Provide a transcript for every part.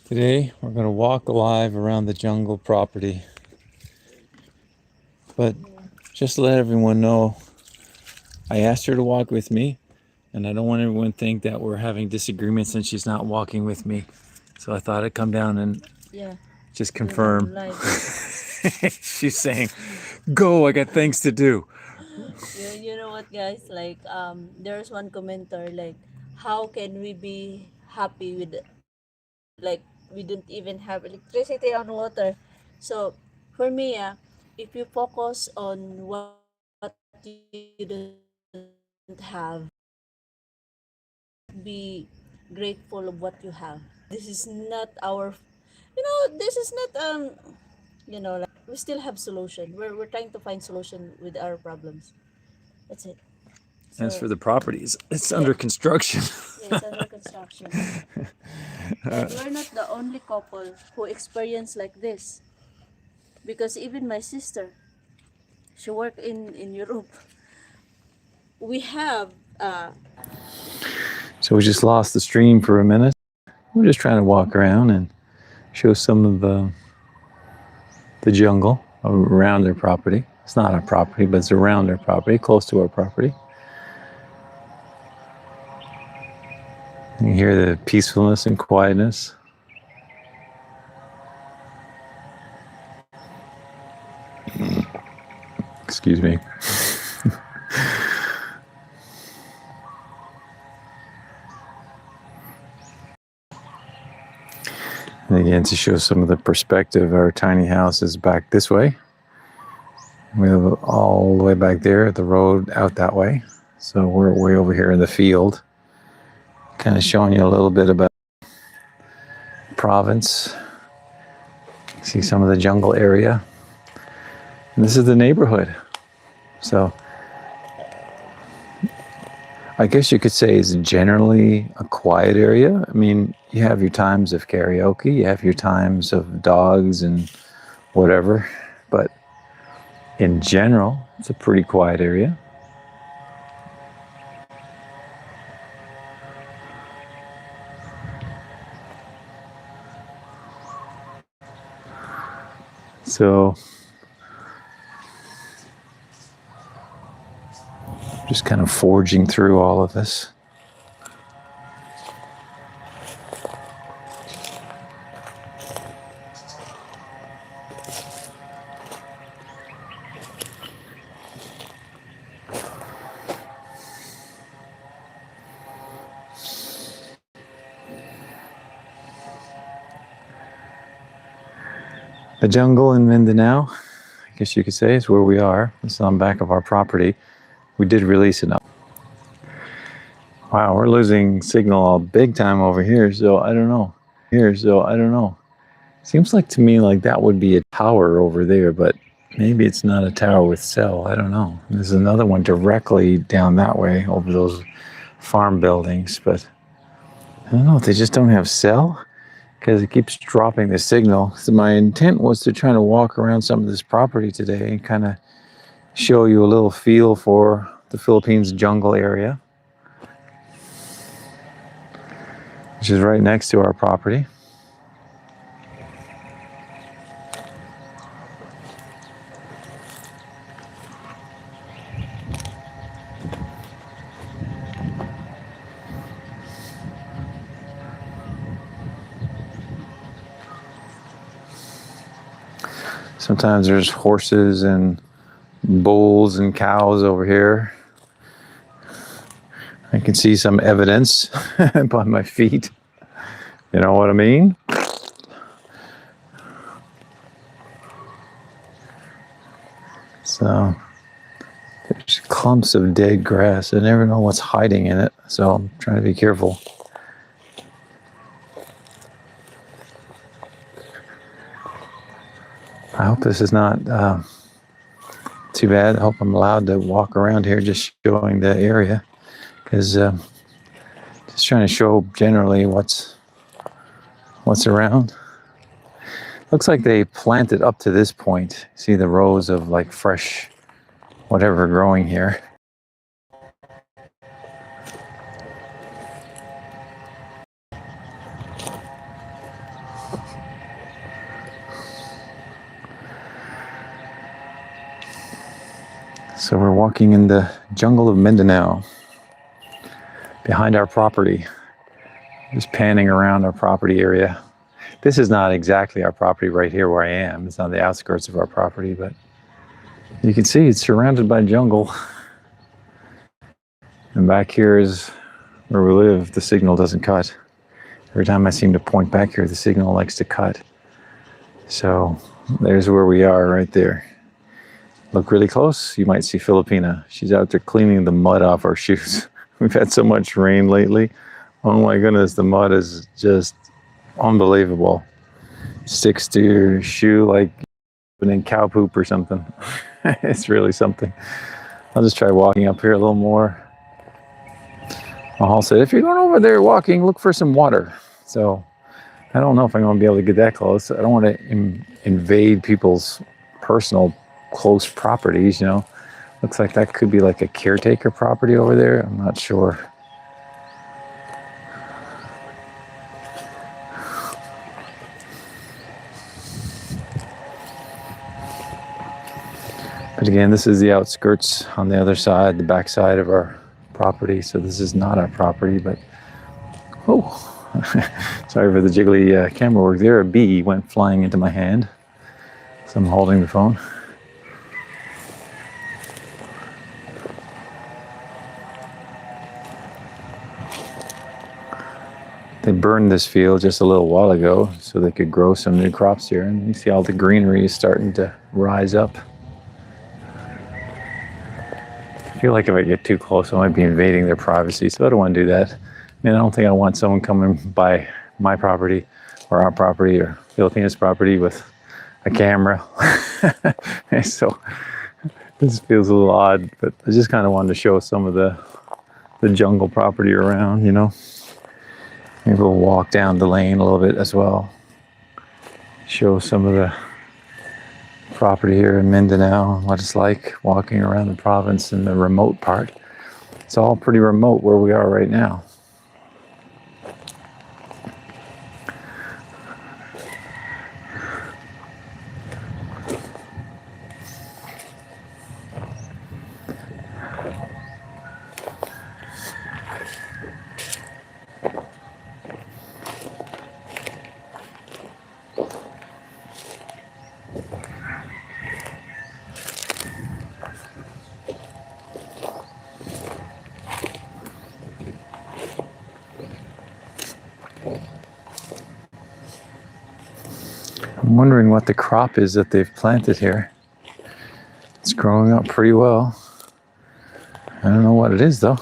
Today we're going to walk alive around the jungle property. But just to let everyone know, I asked her to walk with me, and I don't want everyone to think that we're having disagreements and she's not walking with me. So I thought I'd come down and just confirm. She's saying, go, I got things to do. You know what, guys? Like, there's one commenter like, how can we be happy with, like, we don't even have electricity on water. So for me, if you focus on what you don't have, be grateful of what you have. This is not our, this is not like, we still have solution. We're trying to find solution with our problems. That's it. As So for the properties, it's yeah, under construction. yeah, it's under construction. And we're not the only couple who experience like this, because even my sister, she worked in Europe. We have So we just lost the stream for a minute. We're just trying to walk around and show some of the jungle around their property. It's not our property, but it's around their property, close to our property. You hear the peacefulness and quietness. Excuse me. And again, to show some of the perspective, our tiny house is back this way. We have all the way back there, the road out that way. So we're way over here in the field, kind of showing you a little bit about the province. See some of the jungle area. And this is the neighborhood. So I guess you could say it's generally a quiet area. I mean, you have your times of karaoke, you have your times of dogs and whatever, but in general, it's a pretty quiet area. So just kind of forging through all of this. The jungle in Mindanao, I guess you could say, is where we are. It's on the back of our property. We did release it. Wow, we're losing signal big time over here, so I don't know. Seems like to me like that would be a tower over there, but maybe it's not a tower with cell. I don't know. There's another one directly down that way over those farm buildings, but I don't know if they just don't have cell because it keeps dropping the signal. So my intent was to try to walk around some of this property today and kind of show you a little feel for the Philippines jungle area, which is right next to our property. Sometimes there's horses and bulls and cows over here. I can see some evidence by my feet. You know what I mean? So there's clumps of dead grass. I never know what's hiding in it, so I'm trying to be careful. I hope this is not too bad. I hope I'm allowed to walk around here just showing the area, because just trying to show generally what's around. Looks like they planted up to this point. See the rows of like fresh whatever growing here. So we're walking in the jungle of Mindanao, behind our property, just panning around our property area. This is not exactly our property right here where I am. It's on the outskirts of our property, but you can see it's surrounded by jungle. And back here is where we live. The signal doesn't cut. Every time I seem to point back here, the signal likes to cut. So there's where we are right there. Look really close, you might see Filipina. She's out there cleaning the mud off our shoes. We've had so much rain lately. Oh my goodness, the mud is just unbelievable. Sticks to your shoe like in cow poop or something. It's really something. I'll just try walking up here a little more. Mahal said, if you're going over there walking, look for some water. So I don't know if I'm going to be able to get that close. I don't want to invade people's personal close properties, you know. Looks like that could be like a caretaker property over there. I'm not sure. But again, this is the outskirts on the other side, the back side of our property. So this is not our property, but oh, sorry for the jiggly camera work there. A bee went flying into my hand, so I'm holding the phone. They burned this field just a little while ago so they could grow some new crops here, and you see all the greenery is starting to rise up. I feel like if I get too close, I might be invading their privacy, so I don't want to do that. I mean, I don't think I want someone coming by my property or our property or Filipina's property with a camera. So this feels a little odd, but I just kind of wanted to show some of the jungle property around, you know. Maybe we'll walk down the lane a little bit as well. Show some of the property here in Mindanao and what it's like walking around the province in the remote part. It's all pretty remote where we are right now. I'm wondering what the crop is that they've planted here. It's growing up pretty well. I don't know what it is though.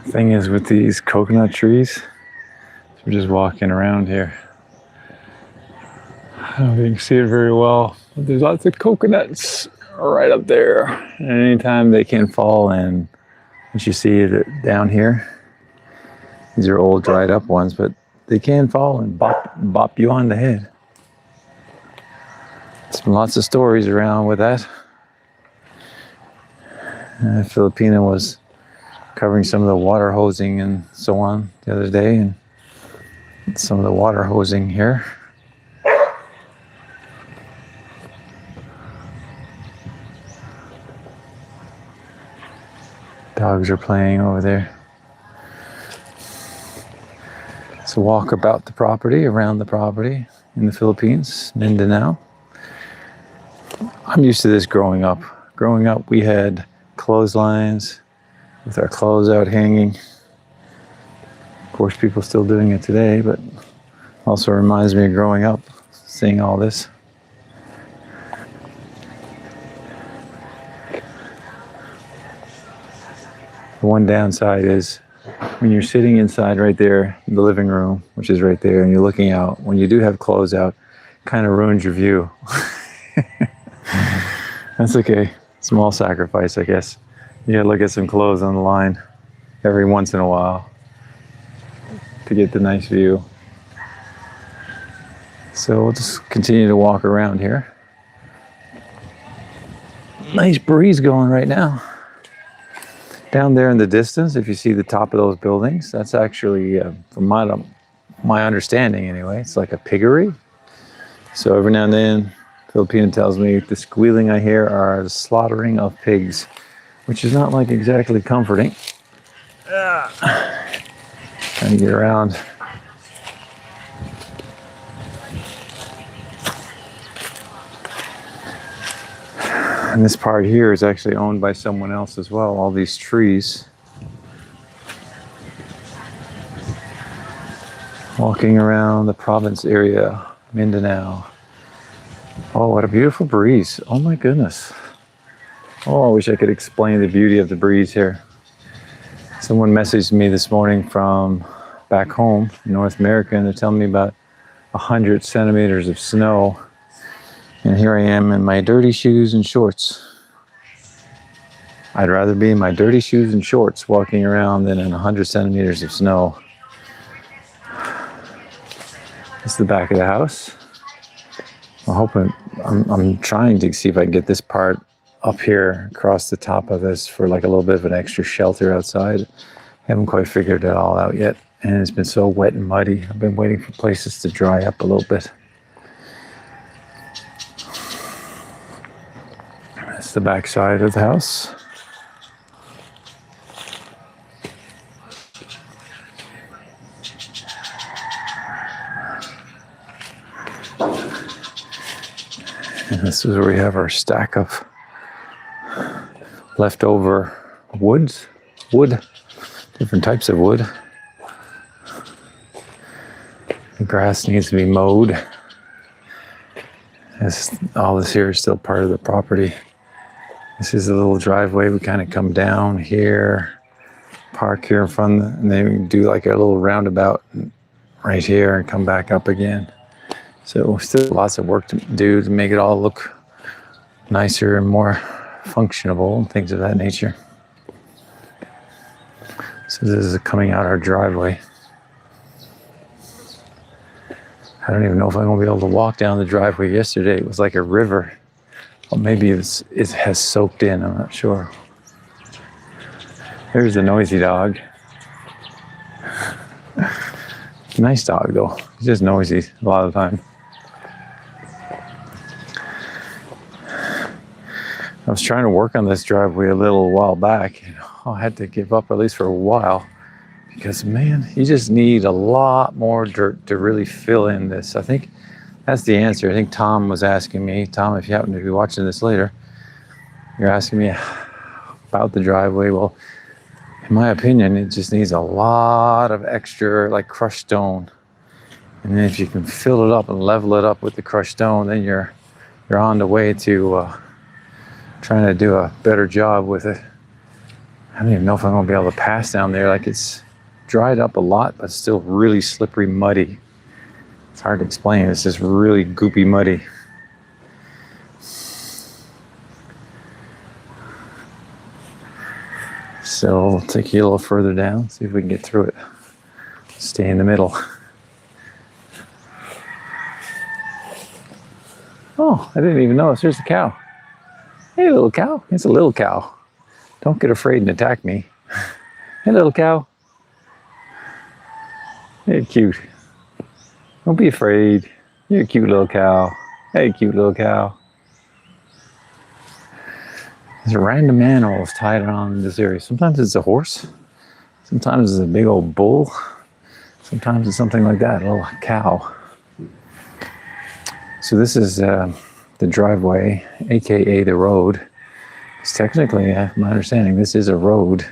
Thing is with these coconut trees, we're just walking around here. I don't know if you can see it very well, but there's lots of coconuts right up there. And anytime they can fall, and once you see it down here, these are old dried up ones, but they can fall and bop you on the head. There's been lots of stories around with that. Filipina was covering some of the water hosing and so on the other day, and some of the water hosing here. Dogs are playing over there. It's a walk about the property, around the property in the Philippines, Mindanao. I'm used to this growing up. Growing up, we had clotheslines with our clothes out hanging. Of course, people still doing it today, but also reminds me of growing up, seeing all this. The one downside is when you're sitting inside right there in the living room, which is right there, and you're looking out, when you do have clothes out, it kind of ruins your view. That's okay. Small sacrifice, I guess. You gotta look at some clothes on the line every once in a while to get the nice view. So we'll just continue to walk around here. Nice breeze going right now. Down there in the distance, if you see the top of those buildings, that's actually, from my understanding anyway, it's like a piggery. So every now and then, Filipina tells me the squealing I hear are the slaughtering of pigs, which is not like exactly comforting. Trying to get around. And this part here is actually owned by someone else as well, all these trees. Walking around the province area, Mindanao. Oh, what a beautiful breeze. Oh my goodness. Oh, I wish I could explain the beauty of the breeze here. Someone messaged me this morning from back home in North America, and they're telling me about 100 centimeters of snow. And here I am in my dirty shoes and shorts. I'd rather be in my dirty shoes and shorts walking around than in 100 centimeters of snow. This is the back of the house. I'm trying to see if I can get this part up here across the top of this for like a little bit of an extra shelter outside. Haven't quite figured it all out yet. And it's been so wet and muddy. I've been waiting for places to dry up a little bit. That's the back side of the house. And this is where we have our stack of leftover wood, different types of wood. The grass needs to be mowed. All this here is still part of the property. This is a little driveway. We kind of come down here, park here in front, and then we do like a little roundabout right here and come back up again. So still lots of work to do to make it all look nicer and more functionable and things of that nature. So this is coming out our driveway. I don't even know if I'm gonna be able to walk down the driveway. Yesterday it was like a river. Well, maybe it has soaked in, I'm not sure. Here's the noisy dog. Nice dog though, he's just noisy a lot of the time. I was trying to work on this driveway a little while back. I had to give up at least for a while because, man, you just need a lot more dirt to really fill in this. I think that's the answer. I think Tom was asking me, Tom, if you happen to be watching this later, you're asking me about the driveway. Well, in my opinion, it just needs a lot of extra, like crushed stone. And then if you can fill it up and level it up with the crushed stone, then you're on the way to trying to do a better job with it. I don't even know if I'm gonna be able to pass down there. Like, it's dried up a lot, but still really slippery, muddy. It's hard to explain. It's just really goopy muddy. So we'll take you a little further down, see if we can get through it. Stay in the middle. Oh, I didn't even notice. There's the cow. Hey, little cow. It's a little cow. Don't get afraid and attack me. Hey, little cow. You're cute. Don't be afraid. You're a cute little cow. Hey, cute little cow. There's random animals tied around in this area. Sometimes it's a horse. Sometimes it's a big old bull. Sometimes it's something like that, a little cow. So this is the driveway, aka the road. It's technically, my understanding, this is a road.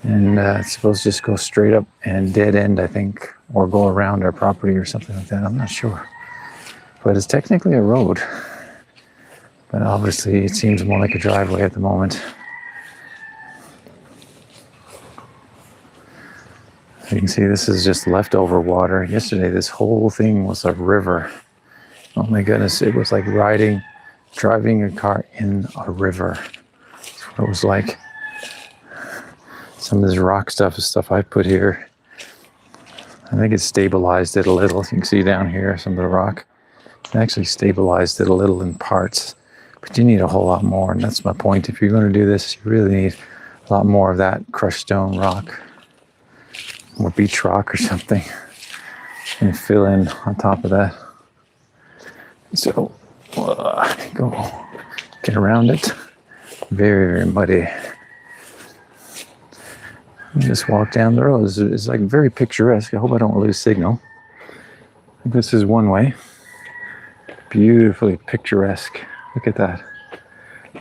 And it's supposed to just go straight up and dead end, I think, or go around our property or something like that. I'm not sure. But it's technically a road. But obviously it seems more like a driveway at the moment. You can see this is just leftover water. Yesterday this whole thing was a river. Oh my goodness, it was like driving a car in a river. That's what it was like. Some of this rock stuff is stuff I put here. I think it stabilized it a little. You can see down here some of the rock. It actually stabilized it a little in parts. But you need a whole lot more, and that's my point. If you're going to do this, you really need a lot more of that crushed stone rock. Or beach rock or something. And fill in on top of that. So, go get around it. Very, very muddy. Just walk down the road. It's like very picturesque. I hope I don't lose signal. This is one way. Beautifully picturesque. Look at that.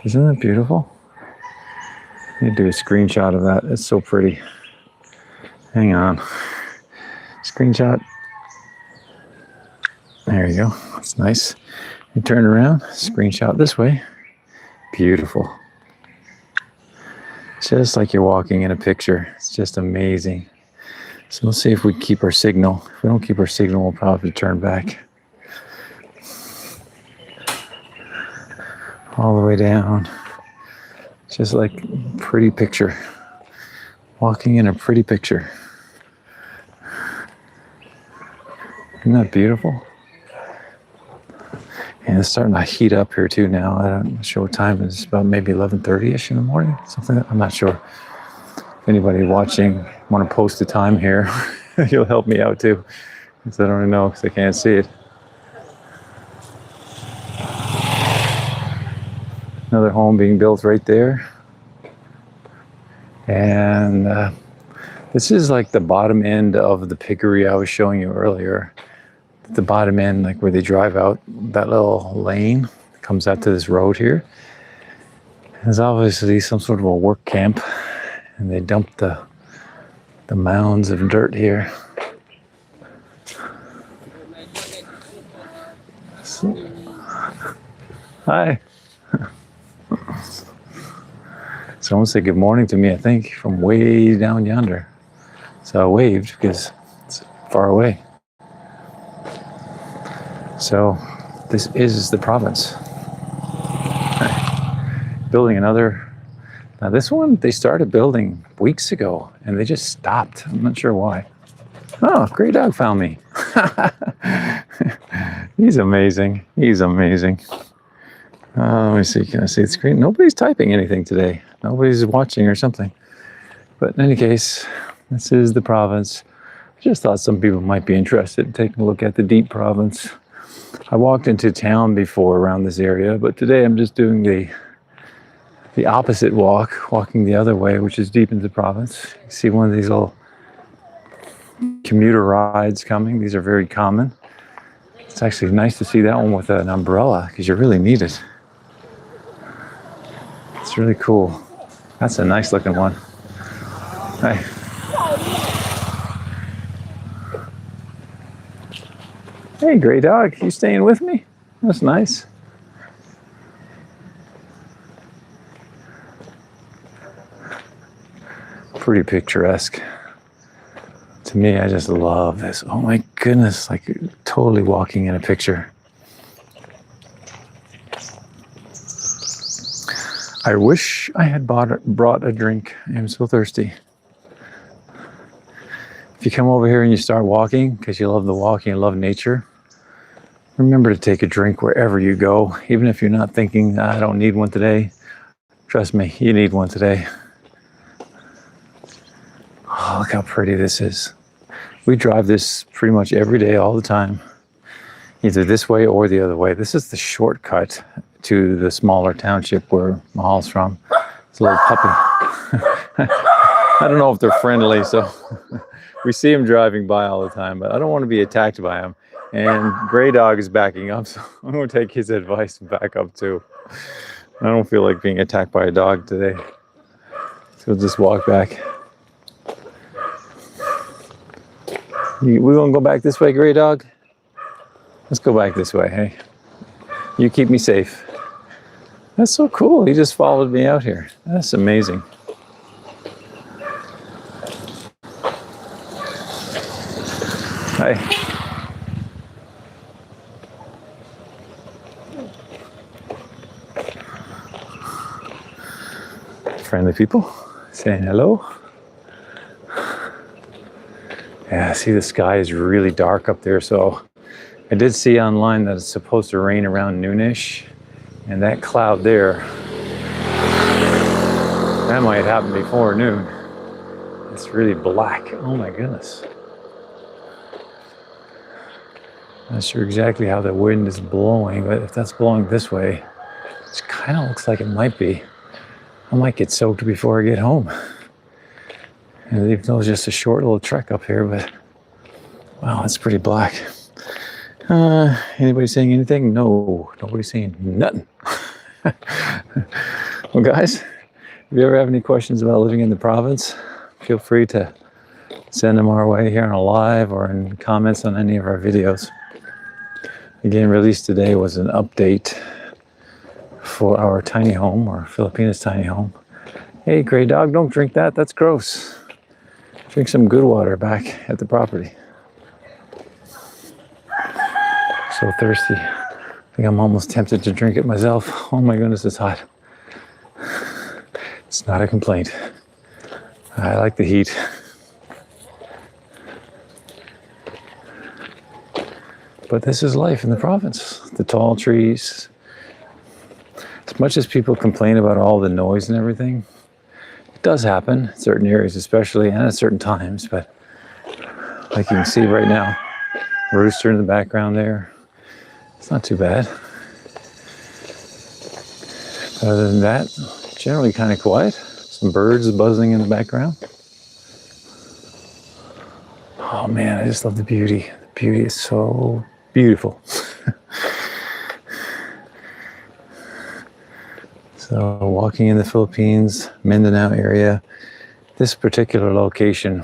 Isn't that beautiful? I need to do a screenshot of that. It's so pretty. Hang on. Screenshot. There you go. That's nice. You turn around, screenshot this way. Beautiful. Just like you're walking in a picture. It's just amazing. So we'll see if we keep our signal. If we don't keep our signal, we'll probably turn back. All the way down. Just like pretty picture. Walking in a pretty picture. Isn't that beautiful? And it's starting to heat up here too now. I'm not sure what time it is. It's about maybe 11:30ish in the morning. Something like that. I'm not sure. If anybody watching want to post the time here, you'll help me out too. Because I don't really know because I can't see it. Another home being built right there. And this is like the bottom end of the piggery I was showing you earlier. The bottom end, like where they drive out, that little lane comes out to this road here. There's obviously some sort of a work camp, and they dump the mounds of dirt here. So, hi. Someone said good morning to me, I think, from way down yonder. So I waved because it's far away. So this is the province. Building another. Now this one, they started building weeks ago and they just stopped. I'm not sure why. Oh, Grey Dog found me. He's amazing. He's amazing. Let me see. Can I see the screen? Nobody's typing anything today. Nobody's watching or something. But in any case, this is the province. I just thought some people might be interested in taking a look at the deep province. I walked into town before around this area, but today I'm just doing the opposite walk, walking the other way, which is deep into the province. You see one of these little commuter rides coming. These are very common. It's actually nice to see that one with an umbrella because you really need it. It's really cool. That's a nice looking one. Hi. Hey, Grey Dog, you staying with me? That's nice. Pretty picturesque. To me, I just love this. Oh my goodness, like totally walking in a picture. I wish I had brought a drink. I'm so thirsty. If you come over here and you start walking because you love the walking and love nature, remember to take a drink wherever you go. Even if you're not thinking, I don't need one today. Trust me, you need one today. Oh, look how pretty this is. We drive this pretty much every day, all the time, either this way or the other way. This is the shortcut to the smaller township where Mahal's from. It's a little puppy. I don't know if they're friendly, so we see him driving by all the time, but I don't want to be attacked by him. And Gray Dog is backing up, so I'm going to take his advice and back up too. I don't feel like being attacked by a dog today. So we'll just walk back. We want to go back this way, Gray Dog? Let's go back this way, hey? You keep me safe. That's so cool. He just followed me out here. That's amazing. Hi. Friendly people saying hello. Yeah, see, the sky is really dark up there, so I did see online that it's supposed to rain around noonish, and that cloud there, that might happen before noon. It's really black. Oh my goodness. Not sure exactly how the wind is blowing, but if that's blowing this way, it kind of looks like it might be. I might get soaked before I get home. And even though it's just a short little trek up here, but wow, it's pretty black. Anybody saying anything? No, nobody's saying nothing. Well, guys, if you ever have any questions about living in the province, feel free to send them our way here on a live or in comments on any of our videos. Again, released today was an update for our tiny home, or Filipina's tiny home. Hey, Gray Dog, don't drink that. That's gross. Drink some good water back at the property. So thirsty. I think I'm almost tempted to drink it myself. Oh my goodness, it's hot. It's not a complaint. I like the heat. But this is life in the province. The tall trees. As much as people complain about all the noise and everything, it does happen in certain areas especially, and at certain times, but like you can see right now, rooster in the background there. It's not too bad. Other than that, generally kind of quiet. Some birds buzzing in the background. Oh man, I just love the beauty. The beauty is so beautiful. So walking in the Philippines, Mindanao area, this particular location,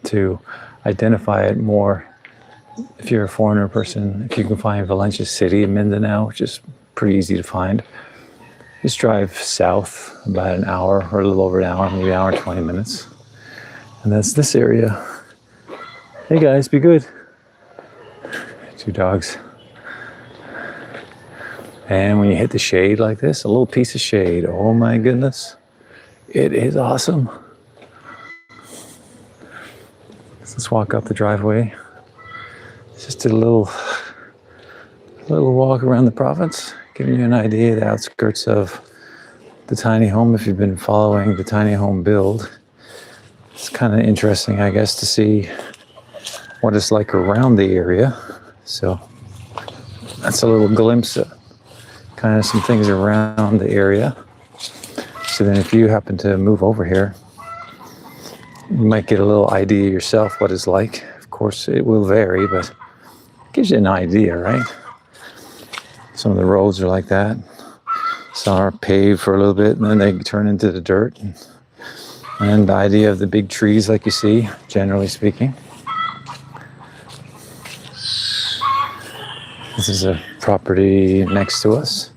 to identify it more, if you're a foreigner person, if you can find Valencia City in Mindanao, which is pretty easy to find, just drive south about an hour or a little over an hour, maybe an hour and 20 minutes. And that's this area. Hey guys, be good. Two dogs. And when you hit the shade like this, a little piece of shade, oh my goodness, it is awesome. Let's walk up the driveway. Just a little walk around the province, giving you an idea of the outskirts of the tiny home. If you've been following the tiny home build, it's kind of interesting, I guess, to see what it's like around the area. So that's a little glimpse of kind of some things around the area. So then if you happen to move over here, you might get a little idea yourself what it's like. Of course, it will vary, but it gives you an idea, right? Some of the roads are like that. Some are paved for a little bit, and then they turn into the dirt. And the idea of the big trees like you see, generally speaking. This is a property next to us.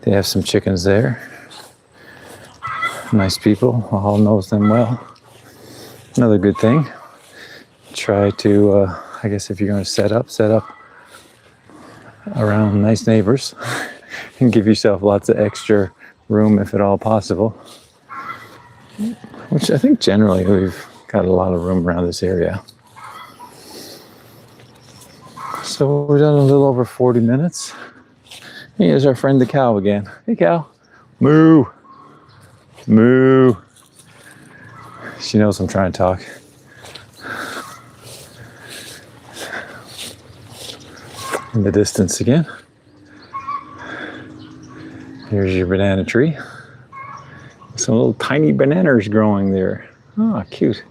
They have some chickens there. Nice people, all knows them well. Another good thing. Try to, I guess if you're going to set up around nice neighbors and give yourself lots of extra room if at all possible. Which I think generally we've got a lot of room around this area. So we're done a little over 40 minutes. Here's our friend the cow again. Hey cow. Moo. Moo. She knows I'm trying to talk. in the distance again. Here's your banana tree. Some little tiny bananas growing there. Oh, cute.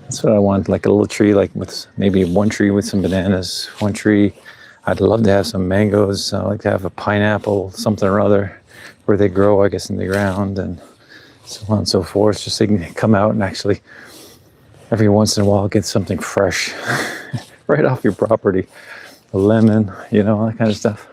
That's what I want, like a little tree, like with maybe one tree with some bananas, one tree. I'd love to have some mangoes. I like to have a pineapple, something or other, where they grow, I guess, in the ground, and so on and so forth. Just so you can come out and actually, every once in a while, get something fresh right off your property. A lemon, you know, that kind of stuff.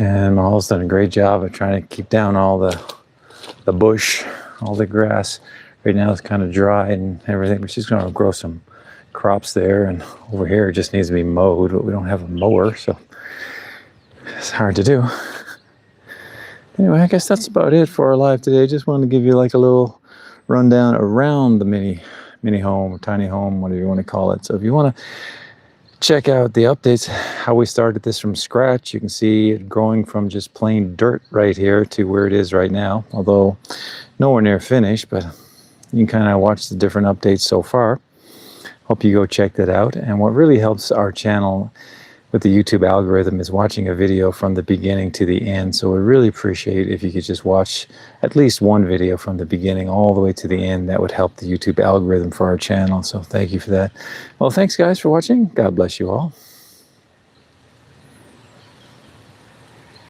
And Mahal's done a great job of trying to keep down all the bush, all the grass. Right now it's kind of dry and everything, but she's going to grow some crops there. And over here it just needs to be mowed, but we don't have a mower, so it's hard to do. Anyway, I guess that's about it for our live today. Just wanted to give you like a little rundown around the mini home, tiny home, whatever you want to call it. So if you want to check out the updates, how we started this from scratch, you can see it growing from just plain dirt right here to where it is right now, although nowhere near finished, but you can kind of watch the different updates so far. Hope you go check that out. And what really helps our channel with the YouTube algorithm is watching a video from the beginning to the end. So we really appreciate if you could just watch at least one video from the beginning all the way to the end. That would help the YouTube algorithm for our channel. So thank you for that. Well, thanks guys for watching. God bless you all.